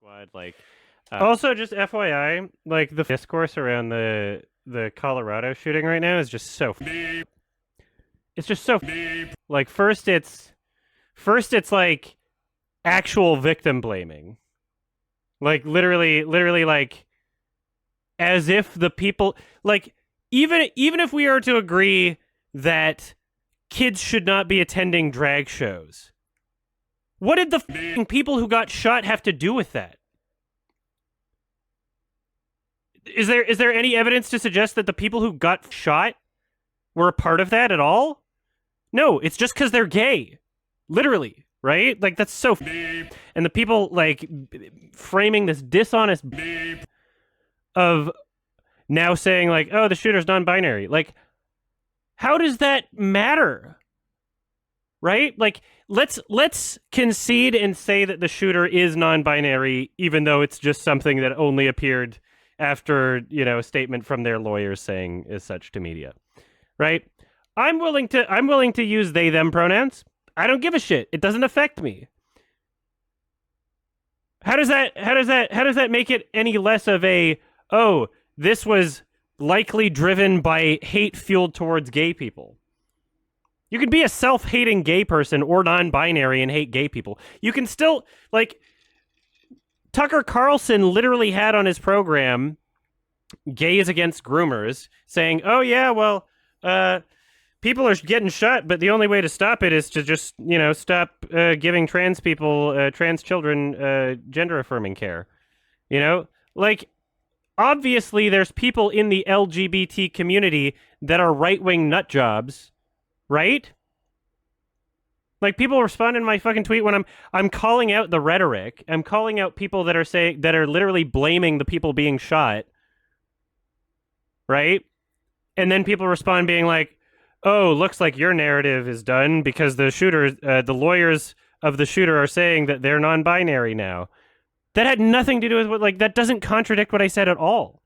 Squad, also just FYI, like the discourse around the Colorado shooting right now is just so. It's just so. Like first it's like actual victim blaming, like literally like as if the people like even if we are to agree that kids should not be attending drag shows, what did the people who got shot have to do with that? Is there any evidence to suggest that the people who got shot were a part of that at all? No, it's just because they're gay. Literally, right? Like, that's so... And the people, like, framing this dishonest of now saying, like, oh, the shooter's non-binary. Like, how does that matter? Right? Like, let's concede and say that the shooter is non-binary, even though it's just something that only appeared after, a statement from their lawyers saying as such to media. Right? I'm willing to use they them pronouns. I don't give a shit. It doesn't affect me. How does that make it any less of a, oh, this was likely driven by hate fueled towards gay people? You can be a self-hating gay person or non-binary and hate gay people. You can still, like, Tucker Carlson literally had on his program Gays Against Groomers saying, oh yeah, well, people are getting shot, but the only way to stop it is to just, stop giving trans people, trans children, gender-affirming care. Like, obviously there's people in the LGBT community that are right-wing nut jobs, right? Like, people respond in my fucking tweet when I'm calling out the rhetoric. I'm calling out people that are literally blaming the people being shot, right? And then people respond being like, oh, looks like your narrative is done because the lawyers of the shooter are saying that they're non-binary now. That had nothing to do with that doesn't contradict what I said at all.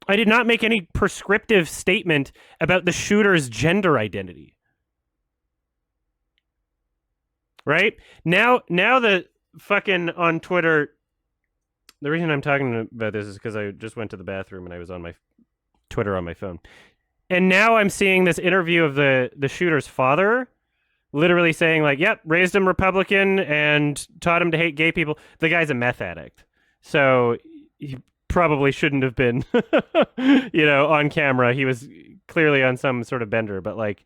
I did not make any prescriptive statement about the shooter's gender identity. Right? Now the fucking on Twitter, the reason I'm talking about this is because I just went to the bathroom and I was on my Twitter on my phone. And now I'm seeing this interview of the shooter's father literally saying, like, yep, raised him Republican and taught him to hate gay people. The guy's a meth addict. So he probably shouldn't have been, on camera. He was clearly on some sort of bender, but, like,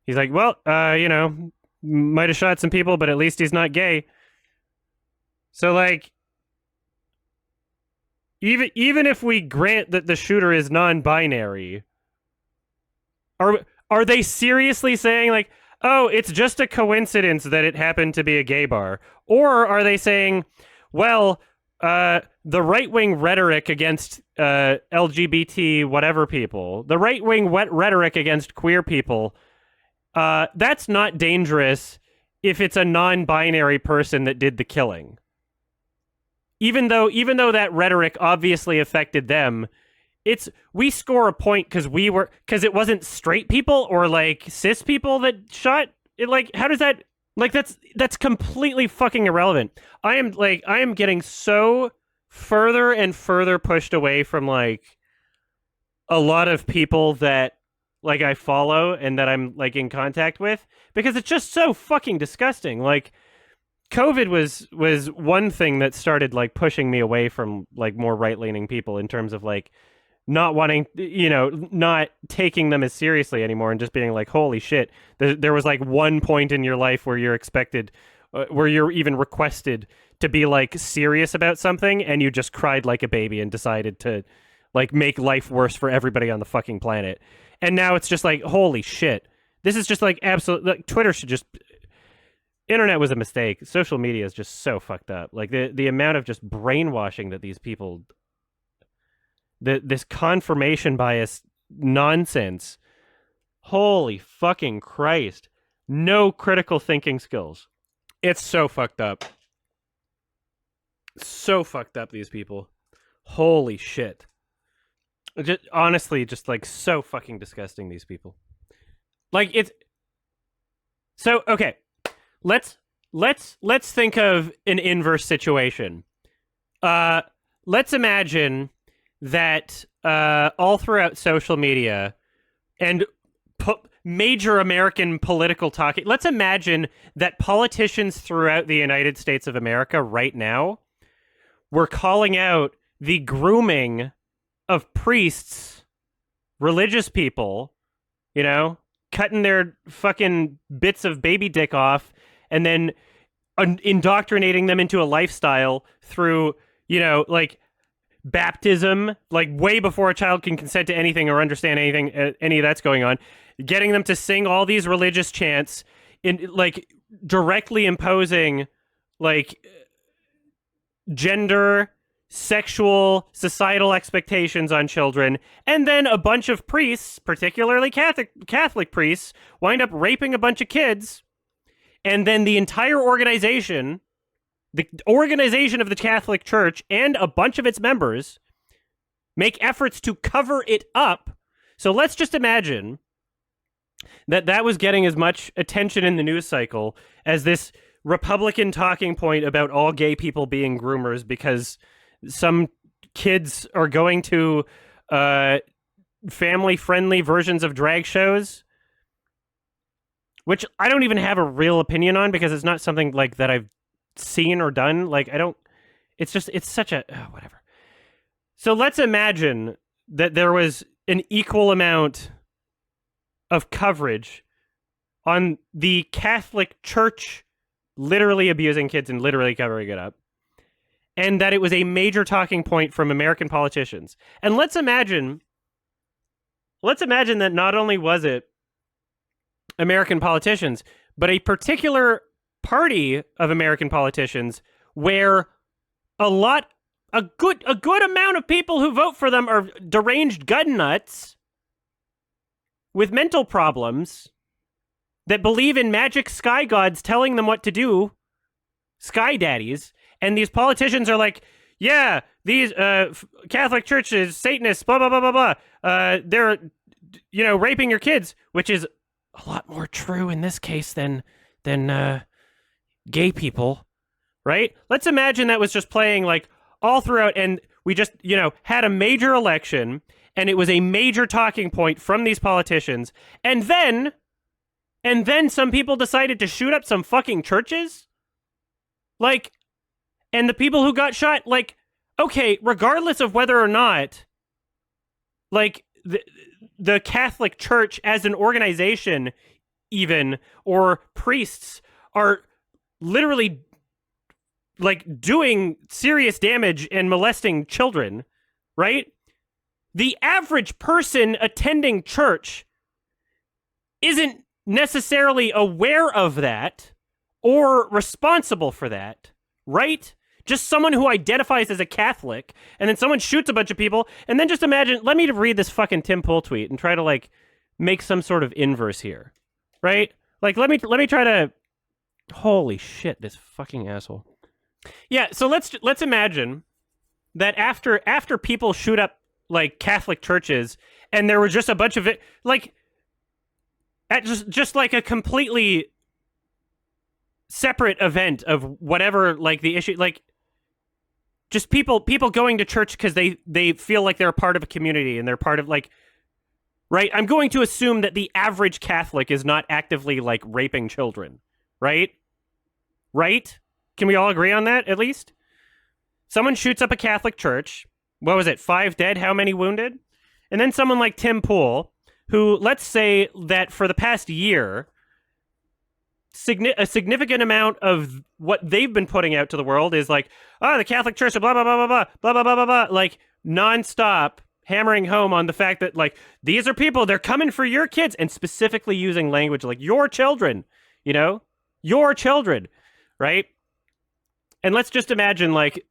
he's like, well, might have shot some people, but at least he's not gay. So, like, even if we grant that the shooter is non-binary, are they seriously saying, like, oh, it's just a coincidence that it happened to be a gay bar? Or are they saying, well, the right-wing rhetoric against LGBT whatever people, the right-wing rhetoric against queer people, that's not dangerous if it's a non-binary person that did the killing. Even though that rhetoric obviously affected them, we score a point because it wasn't straight people or, like, cis people that shot it. Like, how does that, like, that's completely fucking irrelevant. I am getting so further and further pushed away from, like, a lot of people that, like, I follow and that I'm, like, in contact with, because it's just so fucking disgusting. Like, COVID was one thing that started, like, pushing me away from, like, more right-leaning people in terms of, like, not wanting, not taking them as seriously anymore and just being like, holy shit, there was, like, one point in your life where you're expected, where you're even requested to be, like, serious about something, and you just cried like a baby and decided to, like, make life worse for everybody on the fucking planet. And now it's just like, holy shit. This is just, like, absolute, like, Twitter should just... Internet was a mistake. Social media is just so fucked up. Like, the amount of just brainwashing that these people... This confirmation bias nonsense. Holy fucking Christ. No critical thinking skills. It's so fucked up. So fucked up, these people. Holy shit. Just, honestly, just, like, so fucking disgusting, these people. Like, it's... So, okay. Let's let's think of an inverse situation. Let's imagine that all throughout social media and major American political talking, let's imagine that politicians throughout the United States of America right now were calling out the grooming of priests, religious people, cutting their fucking bits of baby dick off and then indoctrinating them into a lifestyle through, like baptism, like way before a child can consent to anything or understand anything, any of that's going on, getting them to sing all these religious chants, in like directly imposing like gender, sexual, societal expectations on children, and then a bunch of priests, particularly Catholic priests, wind up raping a bunch of kids, and then the entire organization, the organization of the Catholic Church and a bunch of its members make efforts to cover it up. So let's just imagine that was getting as much attention in the news cycle as this Republican talking point about all gay people being groomers because some kids are going to family-friendly versions of drag shows, which I don't even have a real opinion on because it's not something like that I've seen or done. Like, it's such a, whatever. So let's imagine that there was an equal amount of coverage on the Catholic Church literally abusing kids and literally covering it up, and that it was a major talking point from American politicians. And let's imagine that not only was it American politicians, but a particular party of American politicians where a good amount of people who vote for them are deranged gun nuts with mental problems that believe in magic sky gods telling them what to do, sky daddies, and these politicians are like, yeah, these Catholic churches, Satanists, blah, blah, blah, blah, blah, they're, raping your kids, which is a lot more true in this case than gay people, right? Let's imagine that was just playing like all throughout, and we just, had a major election, and it was a major talking point from these politicians, and then some people decided to shoot up some fucking churches? Like, and the people who got shot, like, okay, regardless of whether or not, like, the Catholic Church as an organization, even, or priests are literally, like, doing serious damage and molesting children, right? The average person attending church isn't necessarily aware of that or responsible for that, right? Just someone who identifies as a Catholic, and then someone shoots a bunch of people, and then just imagine, let me read this fucking Tim Pool tweet and try to, like, make some sort of inverse here, right? Like, let me try to, holy shit, this fucking asshole. Yeah, so let's imagine that after people shoot up, like, Catholic churches, and there were just a bunch of it, like, at just like a completely separate event of whatever, like, the issue, like, just people going to church because they feel like they're a part of a community and they're part of, like, right? I'm going to assume that the average Catholic is not actively, like, raping children, right? Right? Can we all agree on that, at least? Someone shoots up a Catholic church. What was it? 5 dead? How many wounded? And then someone like Tim Pool, who, let's say that for the past year, a significant amount of what they've been putting out to the world is like, the Catholic Church, blah, blah, blah, blah, blah, blah, blah, blah, blah, blah, like, nonstop hammering home on the fact that, like, these are people, they're coming for your kids, and specifically using language like, your children, your children, right? And let's just imagine, like,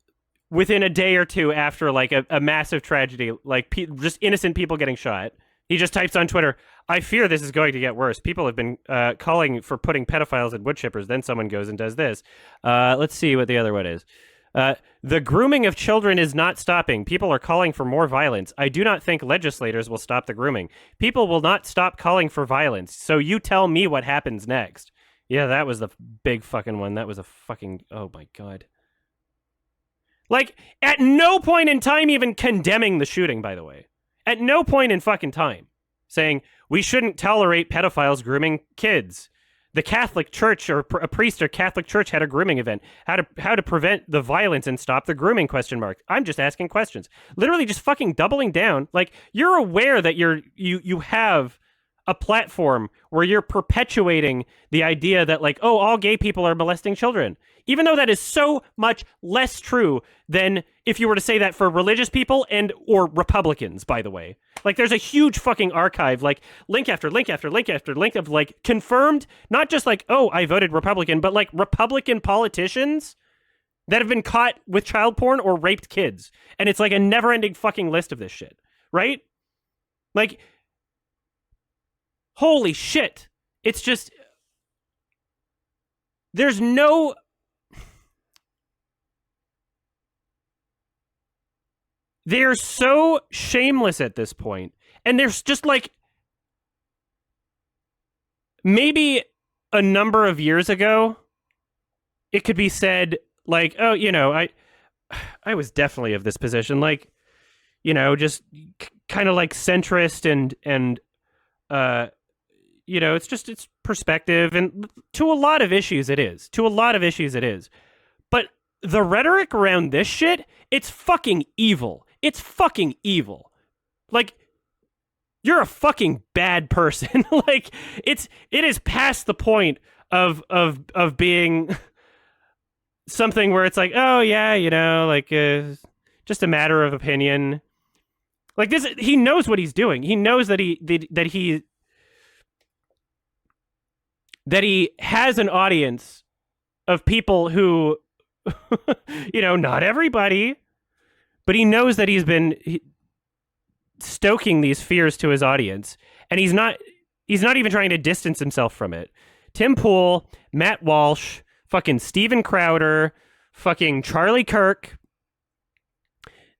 within a day or two after, like, a massive tragedy, like, just innocent people getting shot, he just types on Twitter, I fear this is going to get worse. People have been calling for putting pedophiles in wood chippers. Then someone goes and does this. Let's see what the other one is. The grooming of children is not stopping. People are calling for more violence. I do not think legislators will stop the grooming. People will not stop calling for violence. So you tell me what happens next. Yeah, that was the big fucking one. That was a fucking, oh my God. Like, at no point in time even condemning the shooting, by the way. At no point in fucking time saying we shouldn't tolerate pedophiles grooming kids. The Catholic Church or a priest or Catholic Church had a grooming event. How to prevent the violence and stop the grooming ? I'm just asking questions. Literally just fucking doubling down. Like, you're aware that you have a platform where you're perpetuating the idea that, like, oh, all gay people are molesting children. Even though that is so much less true than if you were to say that for religious people and or Republicans, by the way. Like, there's a huge fucking archive, like link after link after link after link of like confirmed, not just like, oh, I voted Republican, but like Republican politicians that have been caught with child porn or raped kids. And it's like a never-ending fucking list of this shit, right? Like, holy shit. It's just, there's no, they're so shameless at this point. And there's just like, maybe a number of years ago, it could be said like, oh, you know, I was definitely of this position, like, you know, just kind of like centrist and you know, it's perspective, and to a lot of issues it is. But the rhetoric around this shit, it's fucking evil. It's fucking evil. Like, you're a fucking bad person. Like, it is past the point of being something where it's like, oh yeah, you know, like just a matter of opinion. Like, this, he knows what he's doing. He knows that he has an audience of people who, you know, not everybody, but he knows that he's been stoking these fears to his audience, and he's not even trying to distance himself from it. Tim Pool, Matt Walsh, fucking Steven Crowder, fucking Charlie Kirk.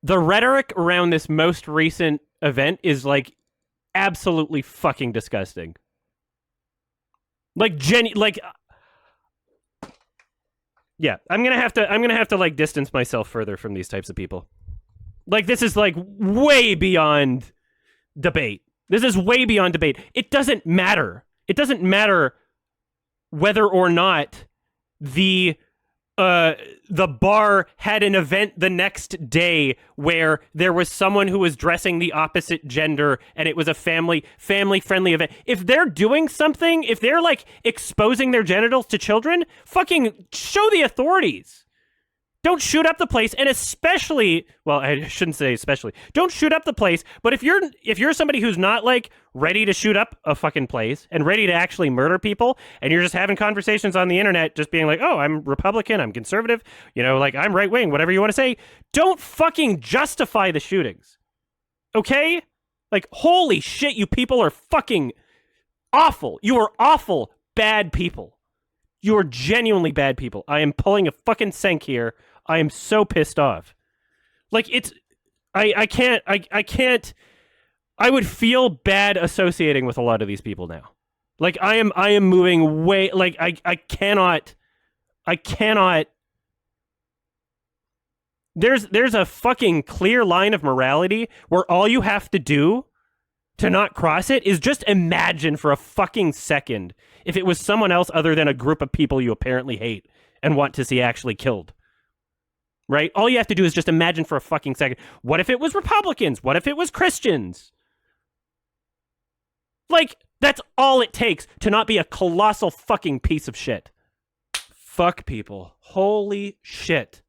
The rhetoric around this most recent event is like absolutely fucking disgusting. Like, yeah, I'm gonna have to like distance myself further from these types of people. Like, this is like way beyond debate. It doesn't matter. It doesn't matter whether or not the bar had an event the next day where there was someone who was dressing the opposite gender and it was a family friendly event. If they're doing something, if they're like exposing their genitals to children, fucking show the authorities. Don't shoot up the place, and especially, well, I shouldn't say especially, don't shoot up the place, but if you're somebody who's not like ready to shoot up a fucking place and ready to actually murder people, and you're just having conversations on the internet just being like, oh, I'm Republican, I'm conservative, you know, like, I'm right wing, whatever you want to say, don't fucking justify the shootings. Okay? Like, holy shit, you people are fucking awful. You are awful, bad people. You are genuinely bad people. I am pulling a fucking Senk here. I am so pissed off. Like, it's, I can't, I would feel bad associating with a lot of these people now. Like, I am moving way, like, I cannot, there's a fucking clear line of morality where all you have to do to not cross it is just imagine for a fucking second if it was someone else other than a group of people you apparently hate and want to see actually killed. Right? All you have to do is just imagine for a fucking second. What if it was Republicans? What if it was Christians? Like, that's all it takes to not be a colossal fucking piece of shit. Fuck people. Holy shit.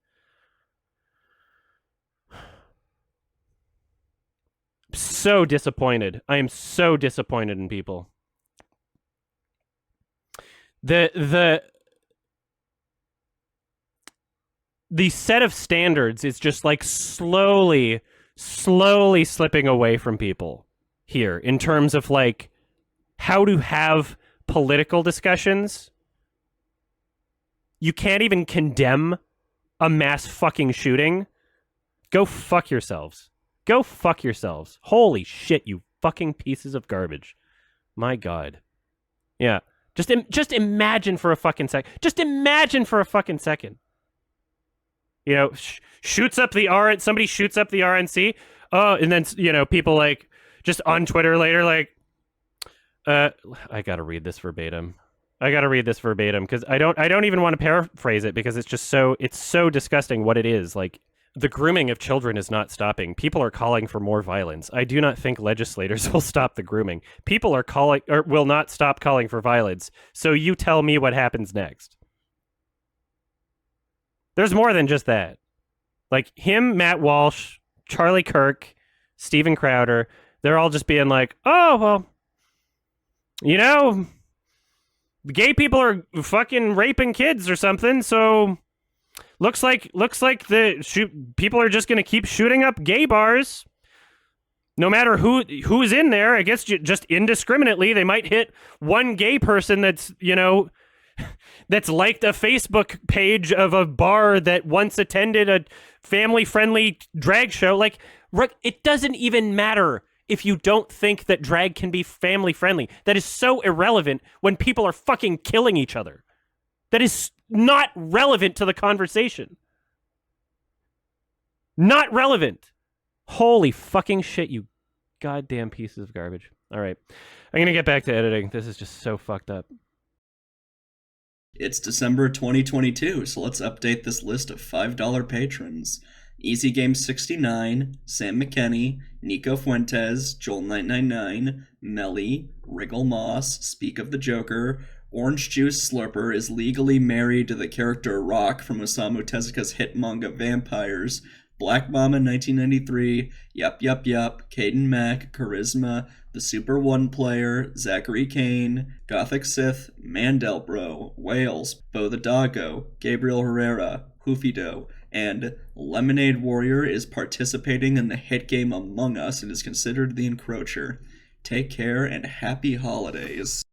So disappointed. I am so disappointed in people. The set of standards is just like slowly slipping away from people here in terms of like how to have political discussions. You can't even condemn a mass fucking shooting. Go fuck yourselves. Go fuck yourselves. Holy shit, you fucking pieces of garbage. My God. Yeah. Just imagine for a fucking second. Just imagine for a fucking second. You know, shoots up the R. Somebody shoots up the RNC. Oh, and then people like just on Twitter later like, I gotta read this verbatim. Because I don't even want to paraphrase it because it's so disgusting what it is. Like, the grooming of children is not stopping. People are calling for more violence. I do not think legislators will stop the grooming. People are calling or will not stop calling for violence. So you tell me what happens next. There's more than just that. Like him, Matt Walsh, Charlie Kirk, Steven Crowder, they're all just being like, oh, well, gay people are fucking raping kids or something, so looks like people are just going to keep shooting up gay bars. No matter who's in there, I guess just indiscriminately, they might hit one gay person that's liked a Facebook page of a bar that once attended a family-friendly drag show. Like, it doesn't even matter if you don't think that drag can be family-friendly. That is so irrelevant when people are fucking killing each other. That is not relevant to the conversation. Not relevant. Holy fucking shit, you goddamn pieces of garbage. All right. I'm going to get back to editing. This is just so fucked up. It's December 2022, so let's update this list of $5 patrons. Easy Game 69, Sam McKenney, Nico Fuentes, Joel999, Melly, Wriggle Moss, Speak of the Joker, Orange Juice Slurper is legally married to the character Rock from Osamu Tezuka's hit manga Vampires, Black Mama 1993, Yup, Caden Mack, Charisma, The Super One Player, Zachary Kane, Gothic Sith, Mandelbro, Wales, Bo the Doggo, Gabriel Herrera, Hoofido, and Lemonade Warrior is participating in the hit game Among Us and is considered the encroacher. Take care and happy holidays.